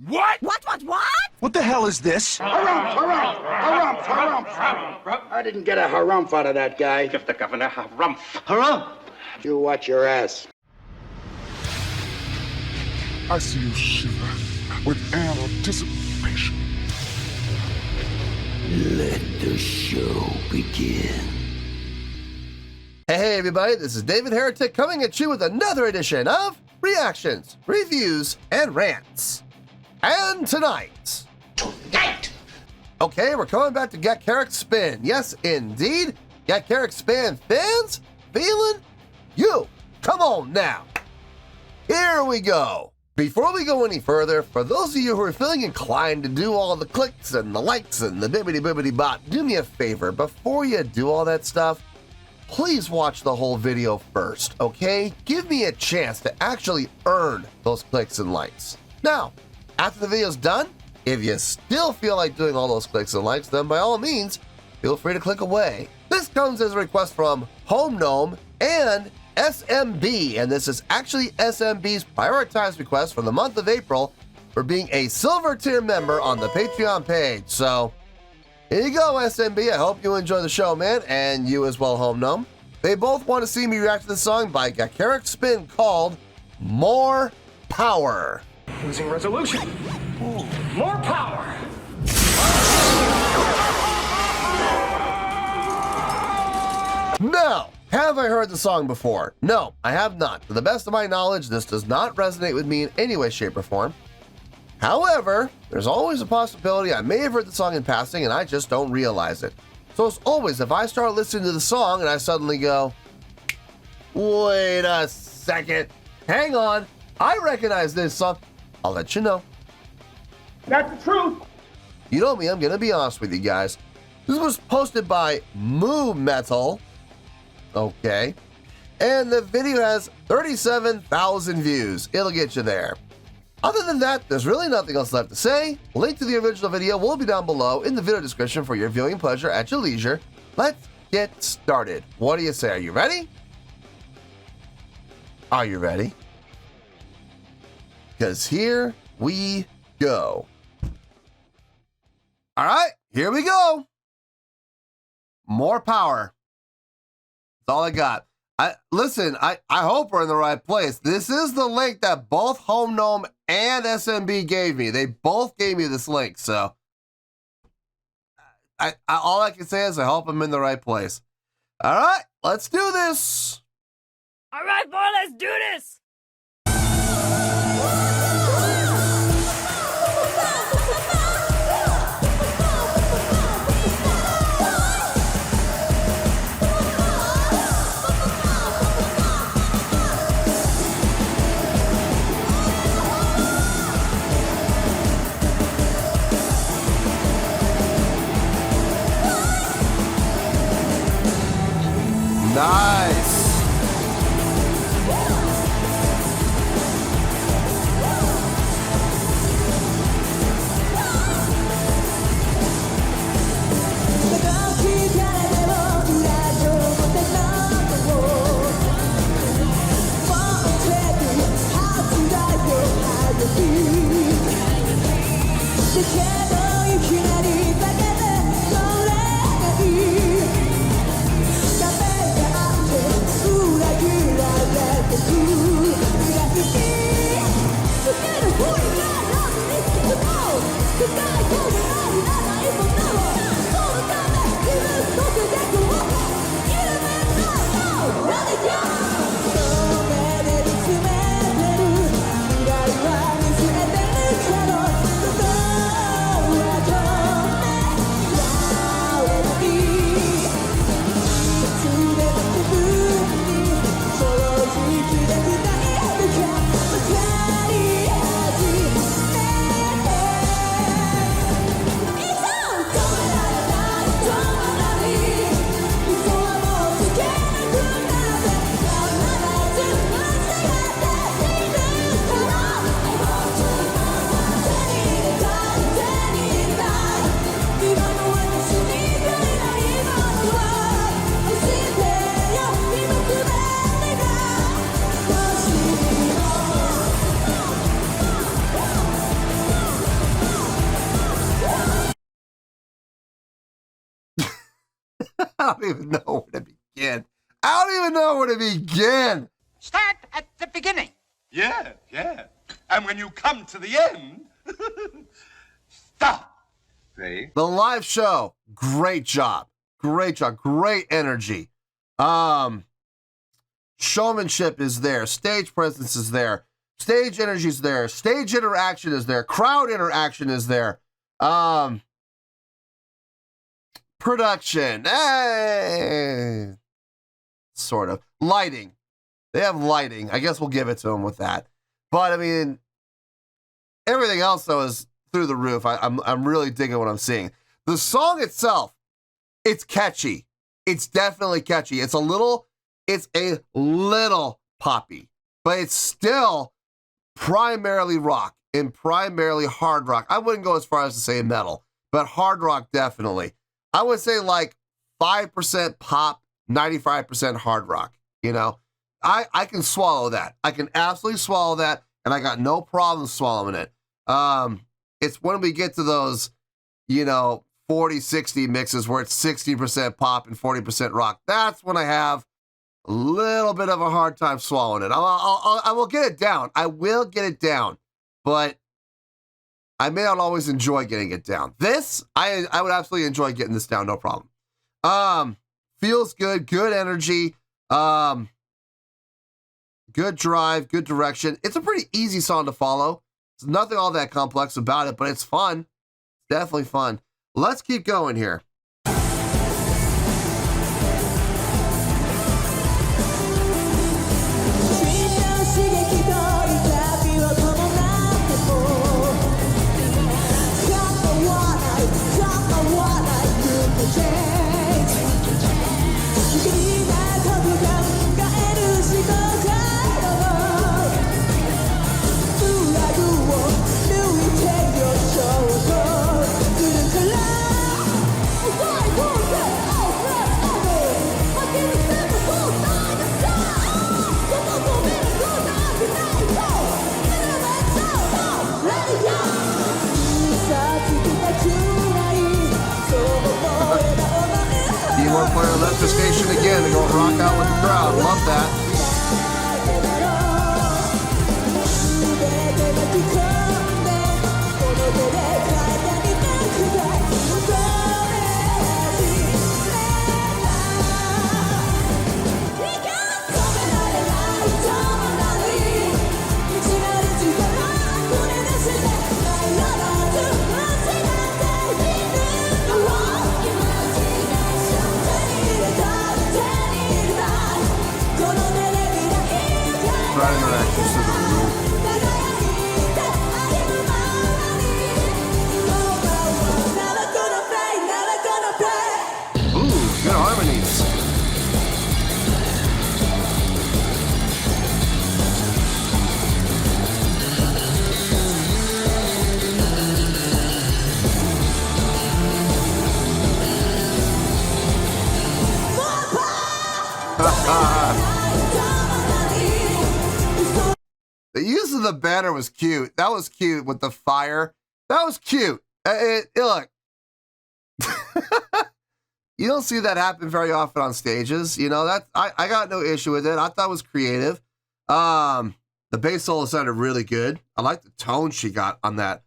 What? What? What the hell is this? Harumph. I didn't get a harumph out of that guy. Give the governor harumph. Harumph! You watch your ass. I see you shiver with anticipation. Let the show begin. Hey everybody, this is David Heretic coming at you with another edition of Reactions, Reviews, and Rants. And tonight... Okay, we're coming back to Gacharic Spin. Yes, indeed. Gacharic Spin fans? FEELIN? You! Come on now! Here we go! Before we go any further, for those of you who are feeling inclined to do all the clicks and the likes and the bibbidi-bibbidi bot, do me a favor, before you do all that stuff, please watch the whole video first, okay? Give me a chance to actually earn those clicks and likes. Now, after the video's done, if you still feel like doing all those clicks and likes, then by all means, feel free to click away. This comes as a request from Home Gnome and SMB, and this is actually SMB's prioritized request for the month of April for being a silver tier member on the Patreon page. So, here you go, SMB. I hope you enjoy the show, man, and you as well, Home Gnome. They both want to see me react to the song by Gacharic Spin called More Power. Losing resolution. Ooh, more power. Now, have I heard the song before? No, I have not. To the best of my knowledge, this does not resonate with me in any way, shape, or form. However, there's always a possibility I may have heard the song in passing and I just don't realize it. So as always, if I start listening to the song and I suddenly go, wait a second, hang on, I recognize this song, I'll let you know. That's the truth. You know me, I'm gonna be honest with you guys. This was posted by Moo Metal. Okay. And the video has 37,000 views. It'll get you there. Other than that, there's really nothing else left to say. Link to the original video will be down below in the video description for your viewing pleasure at your leisure. Let's get started. What do you say? Are you ready? Are you ready? Because here we go. All right, here we go. More power. That's all I got. I hope we're in the right place. This is the link that both Home Gnome and SMB gave me. They both gave me this link, so all I can say is I hope I'm in the right place. All right, let's do this. All right, boy, let's do this. Nice. I don't even know where to begin. I don't even know where to begin. Start at the beginning. Yeah. And when you come to the end, stop. See? The live show, great job. Great energy. Showmanship is there. Stage presence is there. Stage energy is there. Stage interaction is there. Crowd interaction is there. Production. Sort of. Lighting. They have lighting. I guess we'll give it to them with that. But, I mean, everything else, though, is through the roof. I'm really digging what I'm seeing. The song itself, it's catchy. It's definitely catchy. It's a little poppy, but it's still primarily rock and primarily hard rock. I wouldn't go as far as to say metal, but hard rock definitely. I would say like 5% pop, 95% hard rock. You know, I can swallow that. I can absolutely swallow that, and I got no problem swallowing it. It's when we get to those, 40-60 mixes where it's 60% pop and 40% rock. That's when I have a little bit of a hard time swallowing it. I will get it down. I will get it down, but I may not always enjoy getting it down. This, I would absolutely enjoy getting this down, no problem. Feels good, good energy, good drive, good direction. It's a pretty easy song to follow. There's nothing all that complex about it, but it's fun. It's definitely fun. Let's keep going here. Keyboard player left the station again to go rock out with the crowd. Love that. Crowd interactions to the roof. Ooh, good harmonies. The use of the banner was cute. That was cute with the fire. That was cute. Look, you don't see that happen very often on stages. That I got no issue with it. I thought it was creative. The bass solo sounded really good. I like the tone she got on that.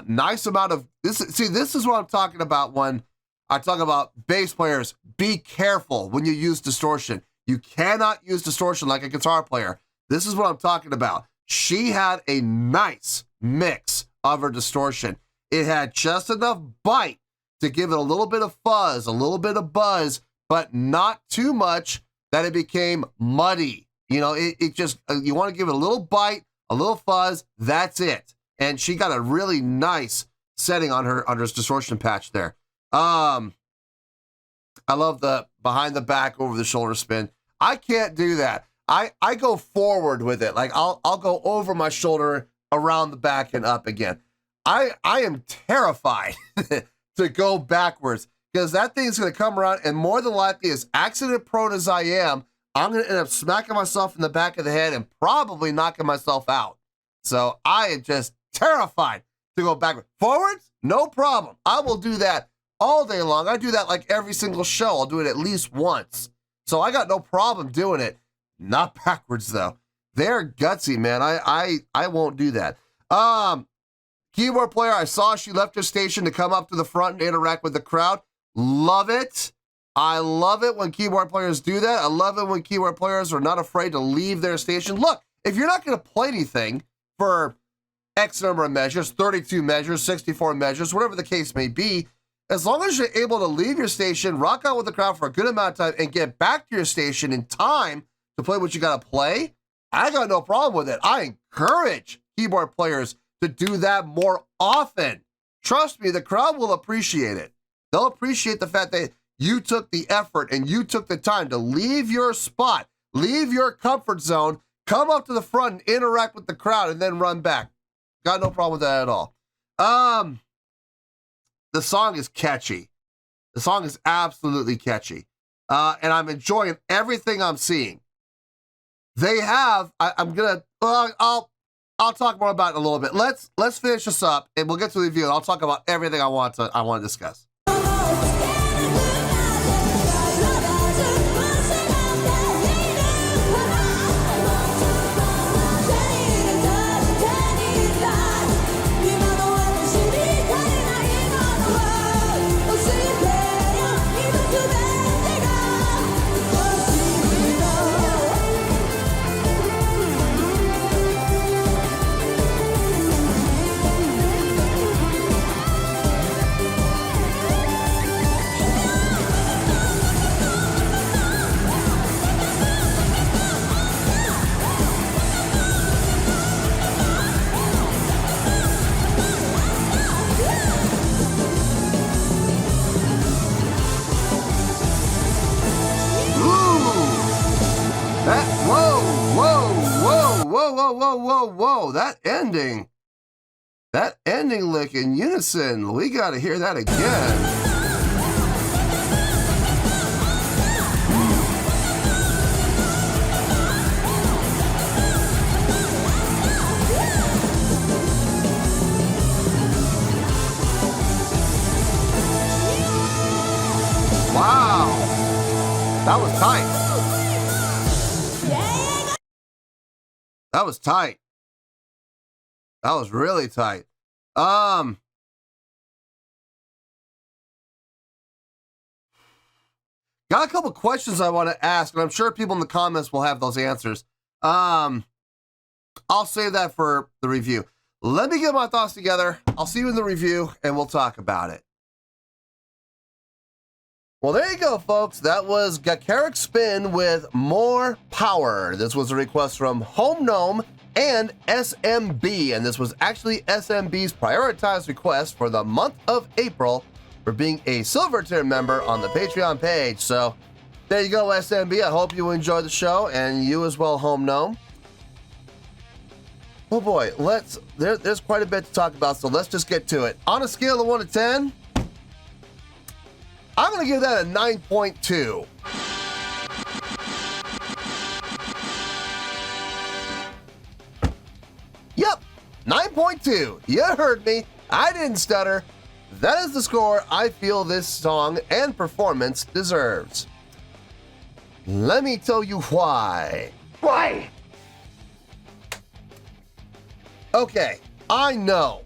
Nice amount of this. See, this is what I'm talking about when I talk about bass players. Be careful when you use distortion. You cannot use distortion like a guitar player. This is what I'm talking about. She had a nice mix of her distortion. It had just enough bite to give it a little bit of fuzz, a little bit of buzz, but not too much that it became muddy. It just, you want to give it a little bite, a little fuzz, that's it. And she got a really nice setting on her distortion patch there. I love the behind the back, over the shoulder spin. I can't do that. I go forward with it. Like I'll go over my shoulder, around the back, and up again. I am terrified to go backwards because that thing's going to come around, and more than likely, as accident prone as I am, I'm going to end up smacking myself in the back of the head and probably knocking myself out. So I am just terrified to go backwards. Forwards, no problem. I will do that all day long. I do that like every single show. I'll do it at least once. So I got no problem doing it. Not backwards though. They're gutsy, man. I won't do that. Keyboard player, I saw she left her station to come up to the front and interact with the crowd. Love it. I love it when keyboard players do that. I love it when keyboard players are not afraid to leave their station. Look, if you're not going to play anything for X number of measures, 32 measures, 64 measures, whatever the case may be, as long as you're able to leave your station, rock out with the crowd for a good amount of time, and get back to your station in time to play what you got to play, I got no problem with it. I encourage keyboard players to do that more often. Trust me, the crowd will appreciate it. They'll appreciate the fact that you took the effort and you took the time to leave your spot, leave your comfort zone, come up to the front and interact with the crowd and then run back. Got no problem with that at all. The song is catchy. The song is absolutely catchy. And I'm enjoying everything I'm seeing. They have, I'll talk more about it in a little bit. Let's finish this up and we'll get to the review and I'll talk about everything I want to discuss. Whoa, that ending lick in unison, we gotta hear that again. Wow, that was tight. That was tight. That was really tight. Got a couple questions I want to ask, and I'm sure people in the comments will have those answers. I'll save that for the review. Let me get my thoughts together. I'll see you in the review, and we'll talk about it. Well, there you go, folks. That was Gacharic Spin with More Power. This was a request from Home Gnome and SMB, and this was actually SMB's prioritized request for the month of April for being a Silver Tier member on the Patreon page. So there you go, SMB. I hope you enjoyed the show, and you as well, Home Gnome. Oh boy, there's quite a bit to talk about, so let's just get to it. On a scale of 1 to 10, I'm going to give that a 9.2. Yep, 9.2. You heard me. I didn't stutter. That is the score I feel this song and performance deserves. Let me tell you why. Why? Okay, I know.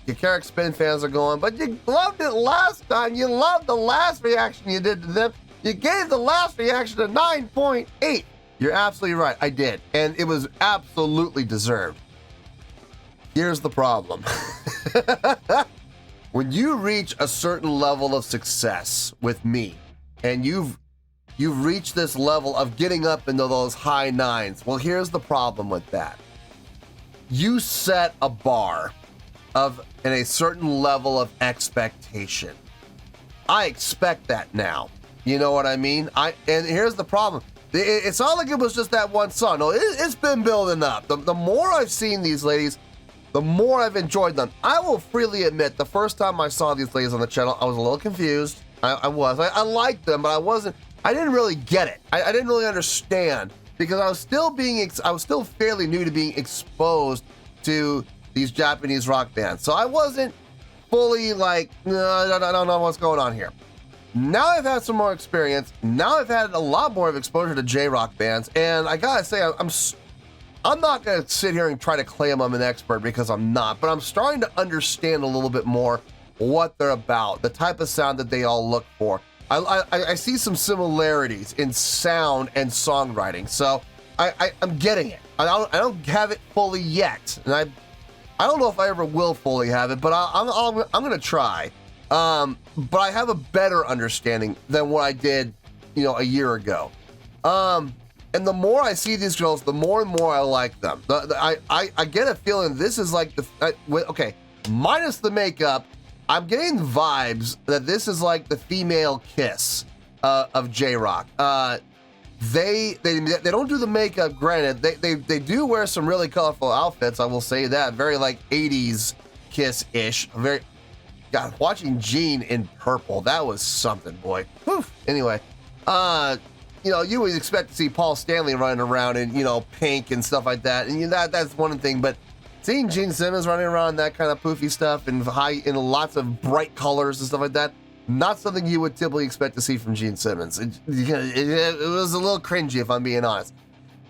Gacharic Spin fans are going, but you loved it last time. You loved the last reaction you did to them. You gave the last reaction a 9.8. You're absolutely right. I did. And it was absolutely deserved. Here's the problem. When you reach a certain level of success with me, and you've reached this level of getting up into those high nines, well, here's the problem with that. You set a bar in a certain level of expectation. I expect that now. You know what I mean? And here's the problem. It's not like it was just that one song. No, it's been building up. The more I've seen these ladies, the more I've enjoyed them. I will freely admit, the first time I saw these ladies on the channel, I was a little confused. I liked them, but I didn't really get it. I didn't really understand, because I was still fairly new to being exposed to these Japanese rock bands. So I wasn't fully like, no, I don't know what's going on here. Now I've had some more experience. Now I've had a lot more of exposure to J-rock bands, and I gotta say, I'm not gonna sit here and try to claim I'm an expert because I'm not, but I'm starting to understand a little bit more what they're about, the type of sound that they all look for. I see some similarities in sound and songwriting, so I'm getting it. I don't have it fully yet, and I don't know if I ever will fully have it, but I'm gonna try. But I have a better understanding than what I did, a year ago. And the more I see these girls, the more and more I like them. I get a feeling this is like okay, minus the makeup, I'm getting vibes that this is like the female Kiss of J-rock. They don't do the makeup, granted. They do wear some really colorful outfits, I will say that. Very like 80s Kiss-ish. God, watching Gene in purple, that was something, boy. Whew. Anyway, you would expect to see Paul Stanley running around in, pink and stuff like that. And that's one thing, but seeing Gene Simmons running around in that kind of poofy stuff and in lots of bright colors and stuff like that, not something you would typically expect to see from Gene Simmons. It was a little cringy, if I'm being honest.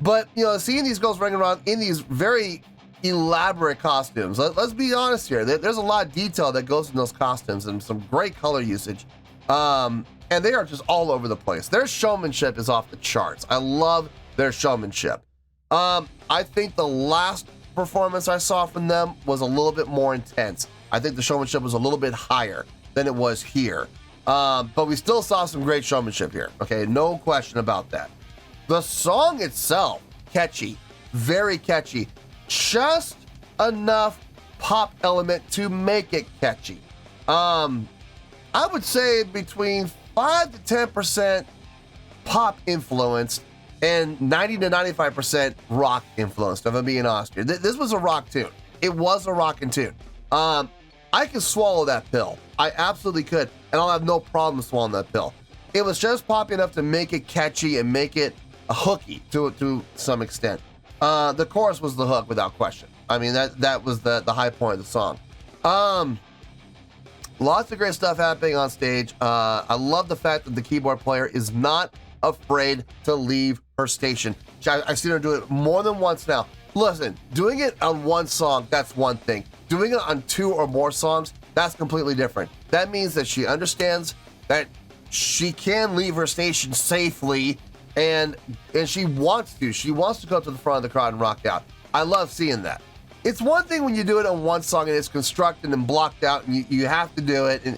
But, seeing these girls running around in these very elaborate costumes. Let's be honest here. There's a lot of detail that goes in those costumes and some great color usage. And they are just all over the place. Their showmanship is off the charts. I love their showmanship. I think the last performance I saw from them was a little bit more intense. I think the showmanship was a little bit higher than it was here. But we still saw some great showmanship here. Okay, no question about that. The song itself, catchy, very catchy. Just enough pop element to make it catchy. I would say between 5 to 10% pop influenced and 90 to 95% rock influenced, if I'm being honest here. This was a rock tune. It was a rockin' tune. I could swallow that pill. I absolutely could, and I'll have no problem swallowing that pill. It was just poppy enough to make it catchy and make it hooky to some extent. The chorus was the hook without question. I mean, that was the high point of the song. Lots of great stuff happening on stage. I love the fact that the keyboard player is not afraid to leave her station. I've seen her do it more than once now. Listen, doing it on one song, that's one thing. Doing it on 2 or more songs, that's completely different. That means that she understands that she can leave her station safely, and she wants to. She wants to go up to the front of the crowd and rock out. I love seeing that. It's one thing when you do it on one song and it's constructed and blocked out and you have to do it, and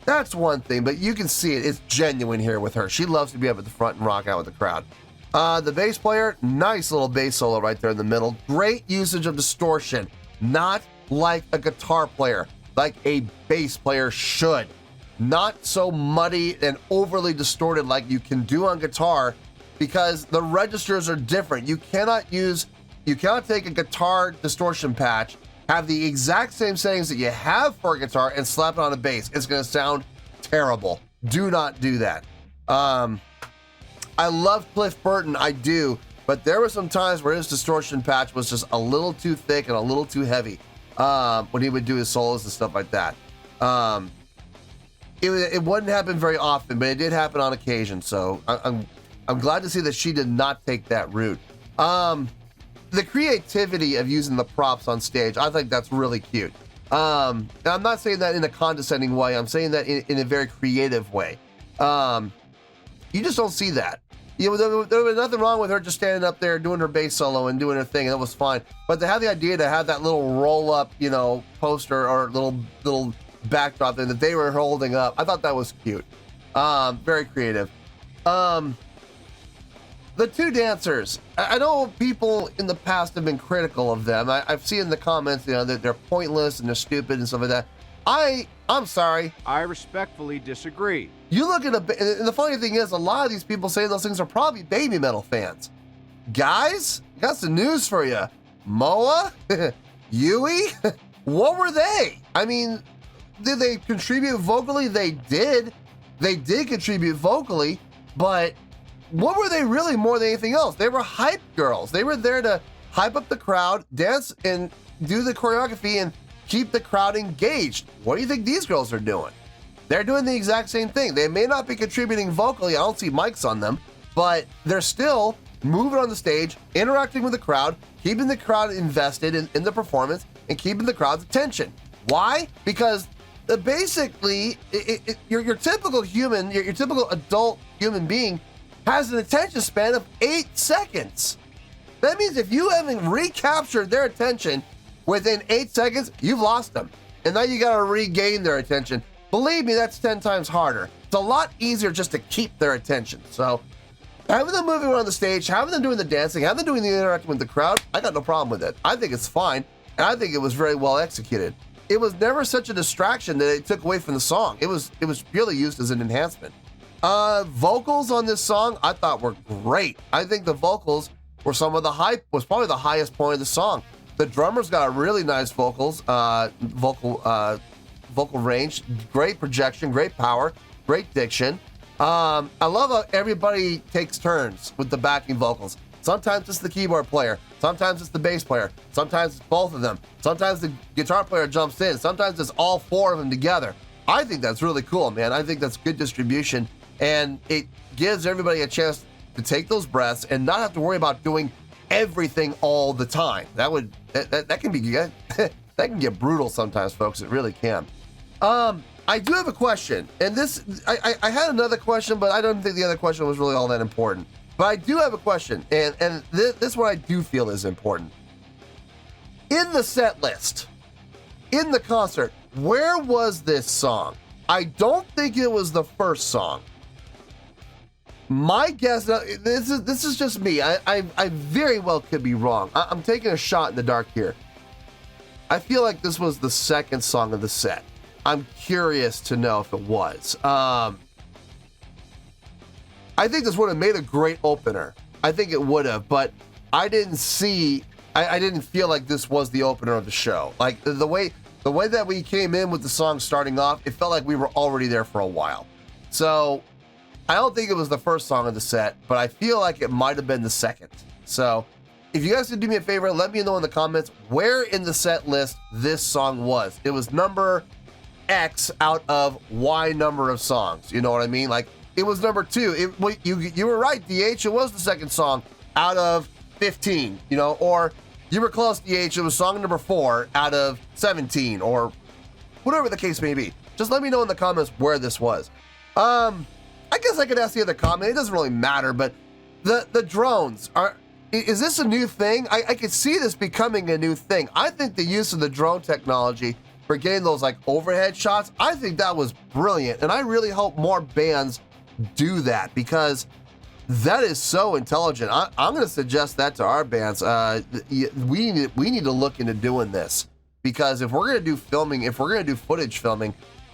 that's one thing, but you can see it. It's genuine here with her. She loves to be up at the front and rock out with the crowd. The bass player, nice little bass solo right there in the middle. Great usage of distortion, not like a guitar player, like a bass player should. Not so muddy and overly distorted like you can do on guitar, because the registers are different. You cannot take a guitar distortion patch, have the exact same settings that you have for a guitar, and slap it on a bass. It's going to sound terrible. Do not do that. I love Cliff Burton, I do, but there were some times where his distortion patch was just a little too thick and a little too heavy when he would do his solos and stuff like that. It wouldn't happen very often, but it did happen on occasion, so I'm glad to see that she did not take that route. The creativity of using the props on stage, I think that's really cute. And I'm not saying that in a condescending way. I'm saying that in a very creative way. You just don't see that. There was nothing wrong with her just standing up there doing her bass solo and doing her thing, and that was fine. But to have the idea to have that little roll-up, poster or little backdrop that they were holding up, I thought that was cute. Very creative. The 2 dancers, I know people in the past have been critical of them. I've seen in the comments, that they're pointless and they're stupid and stuff like that. I'm sorry. I respectfully disagree. You look at and the funny thing is, a lot of these people saying those things are probably baby metal fans. Guys, got some news for you. Moa, Yui, what were they? I mean, did they contribute vocally? They did. They did contribute vocally, but what were they really more than anything else? They were hype girls. They were there to hype up the crowd, dance and do the choreography and keep the crowd engaged. What do you think these girls are doing? They're doing the exact same thing. They may not be contributing vocally, I don't see mics on them, but they're still moving on the stage, interacting with the crowd, keeping the crowd invested in the performance, and keeping the crowd's attention. Why? Because basically, your typical human, your typical adult human being has an attention span of 8 seconds. That means if you haven't recaptured their attention within 8 seconds, you've lost them. And now you gotta regain their attention. Believe me, that's 10 times harder. It's a lot easier just to keep their attention. So having them moving around the stage, having them doing the dancing, having them doing the interacting with the crowd, I got no problem with it. I think it's fine, and I think it was very well executed. It was never such a distraction that it took away from the song. It was purely used as an enhancement. Vocals on this song I thought were great. I think the vocals were was probably the highest point of the song. The drummers got really nice vocal range, great projection, great power, great diction. I love how everybody takes turns with the backing vocals. Sometimes it's the keyboard player, sometimes it's the bass player, sometimes it's both of them, sometimes the guitar player jumps in, sometimes it's all 4 of them together. I think that's really cool, man. I think that's good distribution, and it gives everybody a chance to take those breaths and not have to worry about doing everything all the time. That can be good. That can get brutal sometimes, folks. It really can. I do have a question, and I had another question, but I don't think the other question was really all that important. But I do have a question, and this one I do feel is important. In the set list, in the concert, where was this song? I don't think it was the first song. My guess, this is just me. I very well could be wrong. I'm taking a shot in the dark here. I feel like this was the second song of the set. I'm curious to know if it was. I think this would have made a great opener. I think it would have, but I didn't feel like this was the opener of the show. Like the way that we came in with the song starting off, it felt like we were already there for a while. So I don't think it was the first song of the set, but I feel like it might have been the second. So if you guys could do me a favor, let me know in the comments where in the set list this song was. It was number X out of Y number of songs. You know what I mean? Like, it was number 2. You were right, DH. It was the second song out of 15, you know, or you were close, DH. It was song number 4 out of 17, or whatever the case may be. Just let me know in the comments where this was. I guess I could ask the other comment. It doesn't really matter, but the drones is this a new thing? I could see this becoming a new thing. I think the use of the drone technology for getting those like overhead shots, I think that was brilliant, and I really hope more bands do that because that is so intelligent. I'm going to suggest that to our bands. We need to look into doing this because if we're going to do filming, if we're going to do footage filming,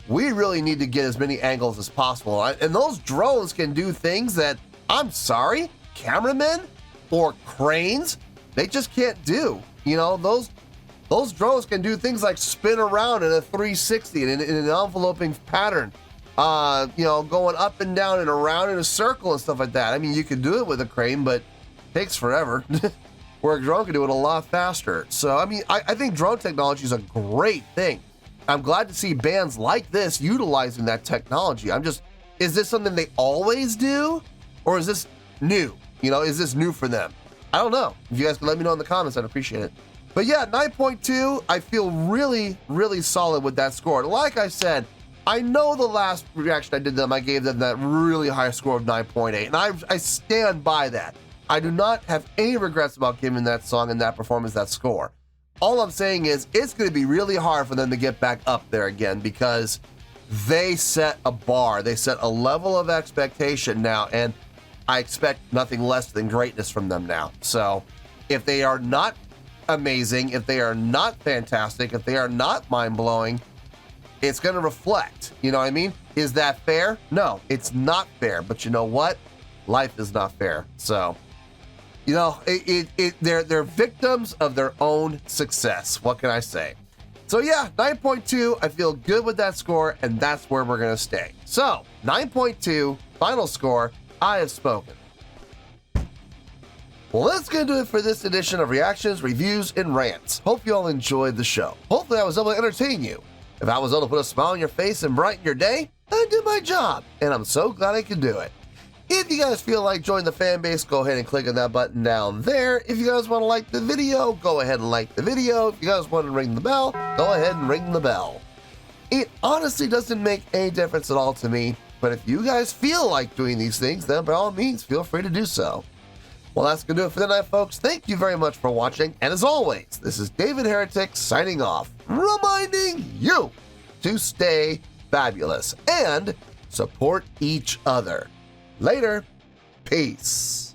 we really need to get as many angles as possible. And those drones can do things that, I'm sorry, cameramen or cranes, they just can't do. You know, those drones can do things like spin around in a 360 in an enveloping pattern. You know, going up and down and around in a circle and stuff like that. I mean, you could do it with a crane, but it takes forever. Where a drone can do it a lot faster. So, I mean, I think drone technology is a great thing. I'm glad to see bands like this utilizing that technology. Is this something they always do? Or is this new? You know, is this new for them? I don't know. If you guys could let me know in the comments, I'd appreciate it. But yeah, 9.2, I feel really, really solid with that score. Like I said, I know the last reaction I did to them, I gave them that really high score of 9.8, and I stand by that. I do not have any regrets about giving that song and that performance that score. All I'm saying is it's going to be really hard for them to get back up there again because they set a bar. They set a level of expectation now, and I expect nothing less than greatness from them now. So if they are not amazing, if they are not fantastic, if they are not mind-blowing, it's going to reflect. You know what I mean? Is that fair? No, it's not fair. But you know what? Life is not fair. So, you know, they're victims of their own success. What can I say? So yeah, 9.2. I feel good with that score, and that's where we're going to stay. So 9.2, final score. I have spoken. Well, that's going to do it for this edition of Reactions, Reviews, and Rants. Hope you all enjoyed the show. Hopefully I was able to entertain you. If I was able to put a smile on your face and brighten your day, I did my job, and I'm so glad I could do it. If you guys feel like joining the fan base, go ahead and click on that button down there. If you guys want to like the video, go ahead and like the video. If you guys want to ring the bell, go ahead and ring the bell. It honestly doesn't make any difference at all to me, but if you guys feel like doing these things, then by all means, feel free to do so. Well, that's going to do it for the night, folks. Thank you very much for watching, and as always, this is David Heretic signing off, reminding you to stay fabulous and support each other. Later. Peace.